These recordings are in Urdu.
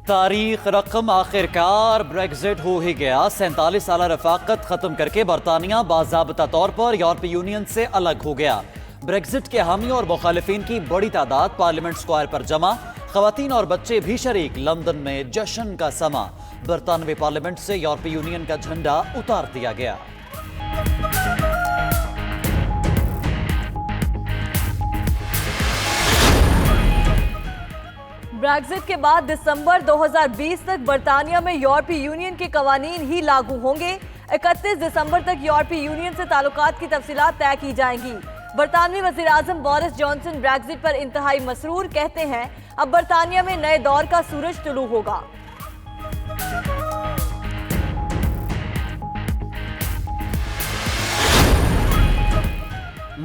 تاریخ رقم آخرکار بریگزٹ ہو ہی گیا۔ 47 سالہ رفاقت ختم کر کے برطانیہ باضابطہ طور پر یورپی یونین سے الگ ہو گیا۔ بریگزٹ کے حامی اور مخالفین کی بڑی تعداد پارلیمنٹ سکوائر پر جمع، خواتین اور بچے بھی شریک، لندن میں جشن کا سما۔ برطانوی پارلیمنٹ سے یورپی یونین کا جھنڈا اتار دیا گیا۔ بریگزٹ کے بعد دسمبر 2020 تک برطانیہ میں یورپی یونین کے قوانین ہی لاگو ہوں گے۔ 31 دسمبر تک یورپی یونین سے تعلقات کی تفصیلات طے کی جائیں گی۔ برطانوی وزیراعظم بورس جانسن بریگزٹ پر انتہائی مسرور، کہتے ہیں اب برطانیہ میں نئے دور کا سورج طلوع ہوگا۔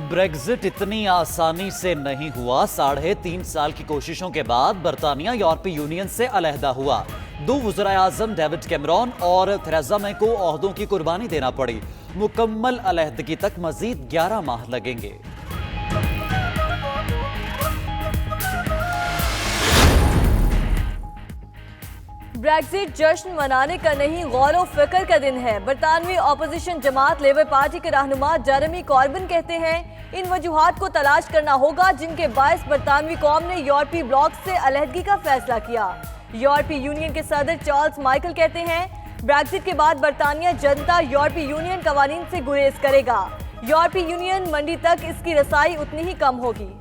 بریگزٹ اتنی آسانی سے نہیں ہوا۔ 3.5 سال کی کوششوں کے بعد برطانیہ یورپی یونین سے علیحدہ ہوا۔ 2 وزرائے اعظم ڈیوڈ کیمرون اور تھریزا مے کو عہدوں کی قربانی دینا پڑی۔ مکمل علیحدگی تک مزید 11 ماہ لگیں گے۔ بریگزٹ جشن منانے کا نہیں، غور و فکر کا دن ہے۔ برطانوی اپوزیشن جماعت لیبر پارٹی کے رہنما جیریمی کوربن کہتے ہیں ان وجوہات کو تلاش کرنا ہوگا جن کے باعث برطانوی قوم نے یورپی بلاک سے علیحدگی کا فیصلہ کیا۔ یورپی یونین کے صدر چارلز مائیکل کہتے ہیں بریگزٹ کے بعد برطانیہ جنتا یورپی یونین قوانین سے گریز کرے گا۔ یورپی یونین منڈی تک اس کی رسائی اتنی ہی کم ہوگی۔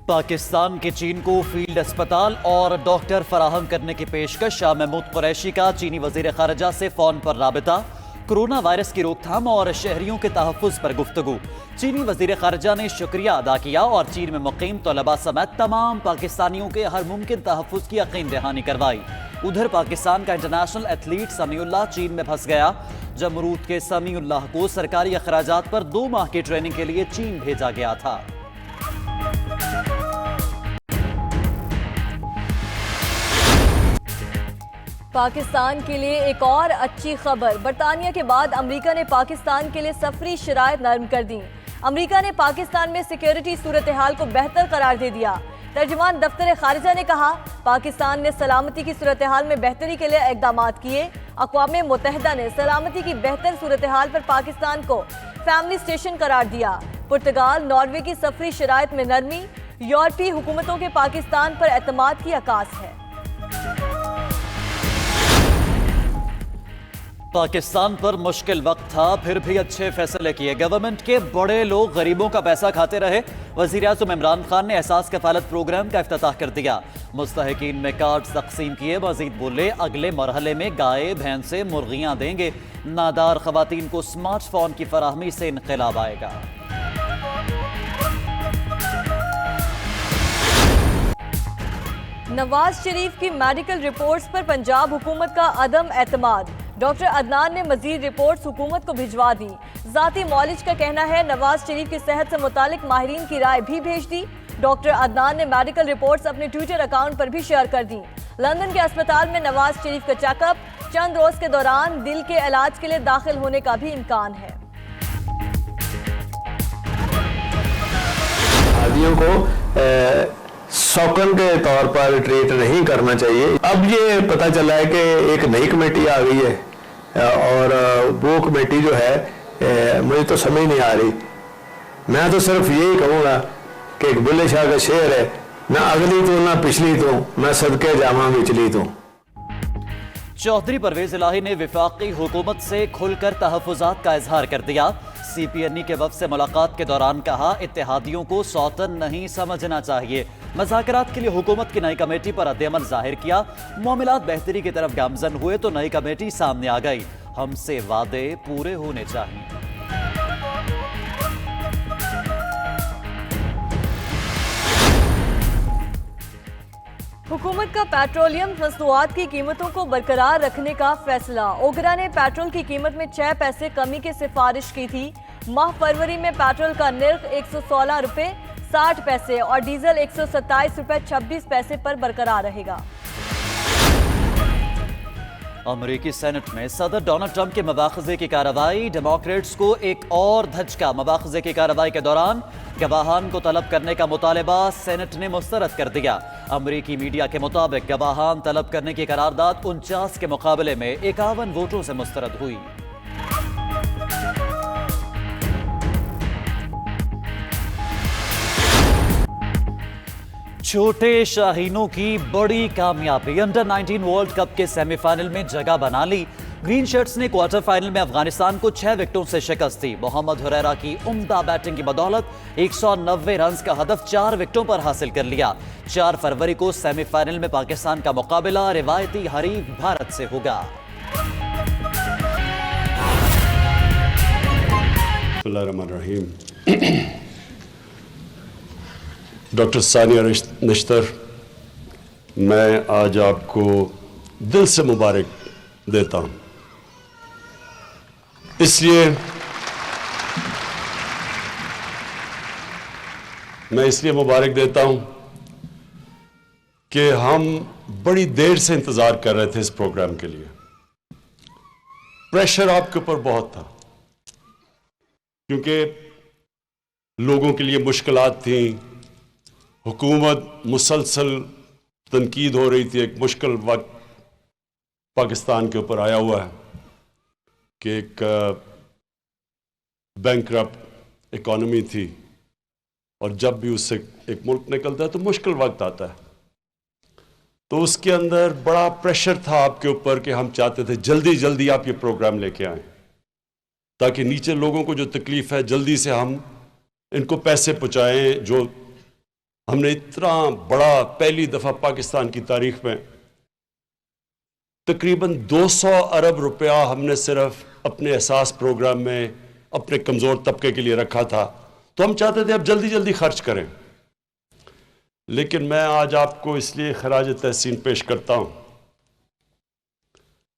پاکستان کے چین کو فیلڈ اسپتال اور ڈاکٹر فراہم کرنے کی پیشکش۔ شاہ محمود قریشی کا چینی وزیر خارجہ سے فون پر رابطہ۔ کرونا وائرس کی روک تھام اور شہریوں کے تحفظ پر گفتگو۔ چینی وزیر خارجہ نے شکریہ ادا کیا اور چین میں مقیم طلباء سمیت تمام پاکستانیوں کے ہر ممکن تحفظ کی یقین دہانی کروائی۔ ادھر پاکستان کا انٹرنیشنل ایتھلیٹ سمیع اللہ چین میں پھنس گیا۔ جمرود کے سمیع اللہ کو سرکاری اخراجات پر 2 ماہ کی ٹریننگ کے لیے چین بھیجا گیا تھا۔ پاکستان کے لیے ایک اور اچھی خبر۔ برطانیہ کے بعد امریکہ نے پاکستان کے لیے سفری شرائط نرم کر دیں۔ امریکہ نے پاکستان میں سیکیورٹی صورتحال کو بہتر قرار دے دیا۔ ترجمان دفتر خارجہ نے کہا پاکستان نے سلامتی کی صورتحال میں بہتری کے لیے اقدامات کیے۔ اقوام متحدہ نے سلامتی کی بہتر صورتحال پر پاکستان کو فیملی اسٹیشن قرار دیا۔ پرتگال، ناروے کی سفری شرائط میں نرمی یورپی حکومتوں کے پاکستان پر اعتماد کی عکاس ہے۔ پاکستان پر مشکل وقت تھا، پھر بھی اچھے فیصلے کیے۔ گورنمنٹ کے بڑے لوگ غریبوں کا پیسہ کھاتے رہے۔ وزیراعظم عمران خان نے احساس کفالت پروگرام کا افتتاح کر دیا۔ مستحقین میں کارڈ تقسیم کیے۔ مزید بولے اگلے مرحلے میں گائے، بھینسیں، مرغیاں دیں گے۔ نادار خواتین کو سمارٹ فون کی فراہمی سے انقلاب آئے گا۔ نواز شریف کی میڈیکل رپورٹس پر پنجاب حکومت کا عدم اعتماد۔ ڈاکٹر عدنان نے مزید رپورٹس حکومت کو بھجوا دی۔ ذاتی معالج کا کہنا ہے نواز شریف کی صحت سے متعلق ماہرین کی رائے بھی بھیج دی۔ ڈاکٹر عدنان نے میڈیکل رپورٹس اپنے ٹویٹر اکاؤنٹ پر بھی شیئر کر دی۔ لندن کے اسپتال میں نواز شریف کا چیک اپ، چند روز کے دوران دل کے علاج کے لیے داخل ہونے کا بھی امکان ہے۔ شادیوں کو سوکن کے طور پر ٹریٹ نہیں کرنا چاہیے۔ اب یہ پتہ چلا ہے کہ ایک نئی کمیٹی آ گئی ہے اور وہ کمیٹی جو ہے مجھے تو سمجھ نہیں آ رہی۔ میں تو صرف یہی کہوں گا کہ ایک بلے شاہ کا شعر ہے، نہ اگلی تو نہ پچھلی تو، میں صدقے جامع بچلی تو۔ چودھری پرویز الہی نے وفاقی حکومت سے کھل کر تحفظات کا اظہار کر دیا۔ سی پی این ای کے وفد سے ملاقات کے دوران کہا اتحادیوں کو سوتن نہیں سمجھنا چاہیے۔ مذاکرات کے لیے حکومت کی نئی کمیٹی پر رد عمل ظاہر کیا۔ معاملات بہتری کی طرف گامزن ہوئے تو نئی کمیٹی سامنے آ گئی۔ ہم سے وعدے پورے ہونے چاہیے۔ حکومت کا پیٹرولیم مصنوعات کی قیمتوں کو برقرار رکھنے کا فیصلہ۔ اوگرا نے پیٹرول کی قیمت میں 6 پیسے کمی کی سفارش کی تھی۔ ماہ فروری میں پیٹرول کا نرخ 116 روپے 60 پیسے اور ڈیزل 127 روپے 26 پیسے پر برقرار رہے گا۔ امریکی سینٹ میں صدر ڈونلڈ ٹرمپ کے مواخذے کی کارروائی، ڈیموکریٹس کو ایک اور دھچکا۔ مواخذے کی کارروائی کے دوران گواہان کو طلب کرنے کا مطالبہ سینٹ نے مسترد کر دیا۔ امریکی میڈیا کے مطابق گواہان طلب کرنے کی قرارداد 49 کے مقابلے میں 51 ووٹوں سے مسترد ہوئی۔ چھوٹے شاہینوں کی بڑی کامیابی، انڈر 19 ورلڈ کپ کے سیمی فائنل میں جگہ بنا لی۔ گرین شرٹس نے کوارٹر فائنل میں افغانستان کو 6 وکٹوں سے شکست دی۔ محمد حریرہ کی عمدہ بیٹنگ کی بدولت 190 رنز کا ہدف 4 وکٹوں پر حاصل کر لیا۔ 4 فروری کو سیمی فائنل میں پاکستان کا مقابلہ روایتی حریف بھارت سے ہوگا۔ بسم اللہ الرحمن الرحیم۔ ڈاکٹر ثانیہ نشتر، میں آج آپ کو دل سے مبارک دیتا ہوں۔ اس لیے مبارک دیتا ہوں کہ ہم بڑی دیر سے انتظار کر رہے تھے اس پروگرام کے لیے۔ پریشر آپ کے اوپر بہت تھا کیونکہ لوگوں کے لیے مشکلات تھیں، حکومت مسلسل تنقید ہو رہی تھی، ایک مشکل وقت پاکستان کے اوپر آیا ہوا ہے کہ ایک بینکرپٹ اکانومی تھی، اور جب بھی اس سے ایک ملک نکلتا ہے تو مشکل وقت آتا ہے۔ تو اس کے اندر بڑا پریشر تھا آپ کے اوپر کہ ہم چاہتے تھے جلدی جلدی آپ یہ پروگرام لے کے آئیں تاکہ نیچے لوگوں کو جو تکلیف ہے جلدی سے ہم ان کو پیسے پہنچائیں۔ جو ہم نے اتنا بڑا پہلی دفعہ پاکستان کی تاریخ میں تقریباً 200 ارب روپیہ ہم نے صرف اپنے احساس پروگرام میں اپنے کمزور طبقے کے لیے رکھا تھا، تو ہم چاہتے تھے اب جلدی جلدی خرچ کریں۔ لیکن میں آج آپ کو اس لیے خراج تحسین پیش کرتا ہوں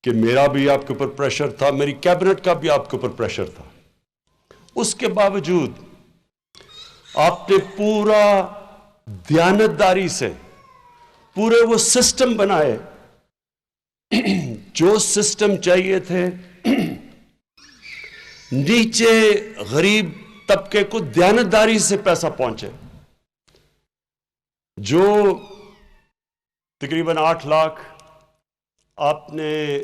کہ میرا بھی آپ کے اوپر پریشر تھا، میری کیبنٹ کا بھی آپ کے اوپر پریشر تھا۔ اس کے باوجود آپ نے پورا دیانتداری سے پورے وہ سسٹم بنائے جو سسٹم چاہیے تھے، نیچے غریب طبقے کو دیانتداری سے پیسہ پہنچے۔ جو تقریباً 8 لاکھ آپ نے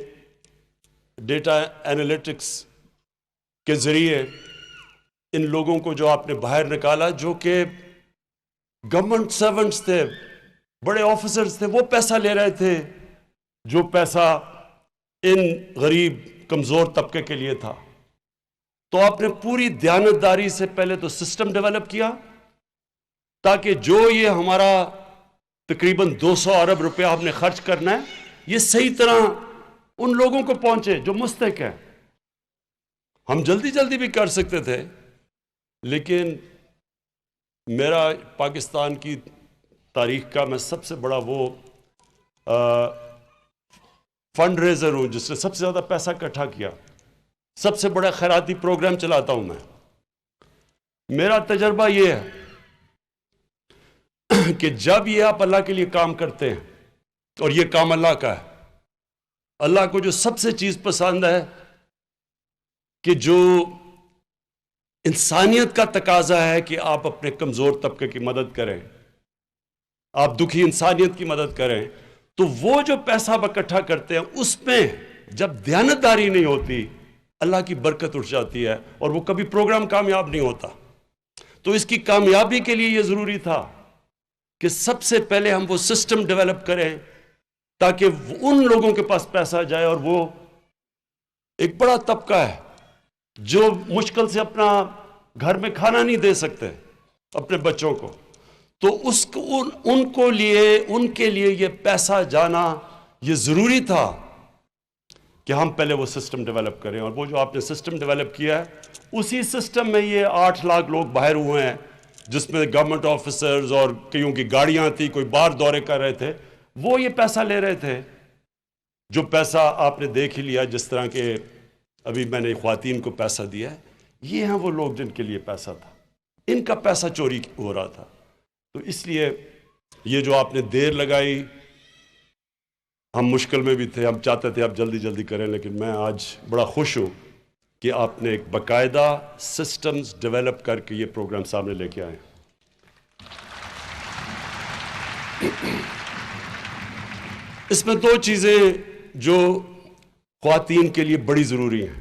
ڈیٹا انالیٹکس کے ذریعے ان لوگوں کو جو آپ نے باہر نکالا، جو کہ گورنمنٹ سرونٹس تھے، بڑے آفیسرز تھے، وہ پیسہ لے رہے تھے، جو پیسہ ان غریب کمزور طبقے کے لیے تھا۔ تو آپ نے پوری دیانتداری سے پہلے تو سسٹم ڈیولپ کیا تاکہ جو یہ ہمارا تقریباً 200 ارب روپیہ ہم نے خرچ کرنا ہے، یہ صحیح طرح ان لوگوں کو پہنچے جو مستحق ہیں۔ ہم جلدی جلدی بھی کر سکتے تھے، لیکن میرا پاکستان کی تاریخ کا میں سب سے بڑا وہ فنڈ ریزر ہوں جس نے سب سے زیادہ پیسہ اکٹھا کیا، سب سے بڑا خیراتی پروگرام چلاتا ہوں میں۔ میرا تجربہ یہ ہے کہ جب یہ آپ اللہ کے لیے کام کرتے ہیں، اور یہ کام اللہ کا ہے، اللہ کو جو سب سے چیز پسند ہے کہ جو انسانیت کا تقاضا ہے کہ آپ اپنے کمزور طبقے کی مدد کریں، آپ دکھی انسانیت کی مدد کریں، تو وہ جو پیسہ آپ اکٹھا کرتے ہیں اس میں جب دیانتداری نہیں ہوتی، اللہ کی برکت اٹھ جاتی ہے اور وہ کبھی پروگرام کامیاب نہیں ہوتا۔ تو اس کی کامیابی کے لیے یہ ضروری تھا کہ سب سے پہلے ہم وہ سسٹم ڈیولپ کریں تاکہ ان لوگوں کے پاس پیسہ جائے، اور وہ ایک بڑا طبقہ ہے جو مشکل سے اپنا گھر میں کھانا نہیں دے سکتے اپنے بچوں کو، تو ان کے لیے یہ پیسہ جانا یہ ضروری تھا کہ ہم پہلے وہ سسٹم ڈیولپ کریں۔ اور وہ جو آپ نے سسٹم ڈیولپ کیا ہے، اسی سسٹم میں یہ 8 لاکھ لوگ باہر ہوئے ہیں، جس میں گورنمنٹ آفیسرز اور کئیوں کی گاڑیاں تھیں، کوئی باہر دورے کر رہے تھے، وہ یہ پیسہ لے رہے تھے۔ جو پیسہ آپ نے دیکھ ہی لیا، جس طرح کے ابھی میں نے خواتین کو پیسہ دیا ہے، یہ ہیں وہ لوگ جن کے لیے پیسہ تھا، ان کا پیسہ چوری ہو رہا تھا۔ تو اس لیے یہ جو آپ نے دیر لگائی، ہم مشکل میں بھی تھے, ہم چاہتے تھے آپ جلدی جلدی کریں, لیکن میں آج بڑا خوش ہوں کہ آپ نے ایک باقاعدہ سسٹمز ڈیولپ کر کے یہ پروگرام سامنے لے کے آئے. اس میں دو چیزیں جو خواتین کے لیے بڑی ضروری ہیں.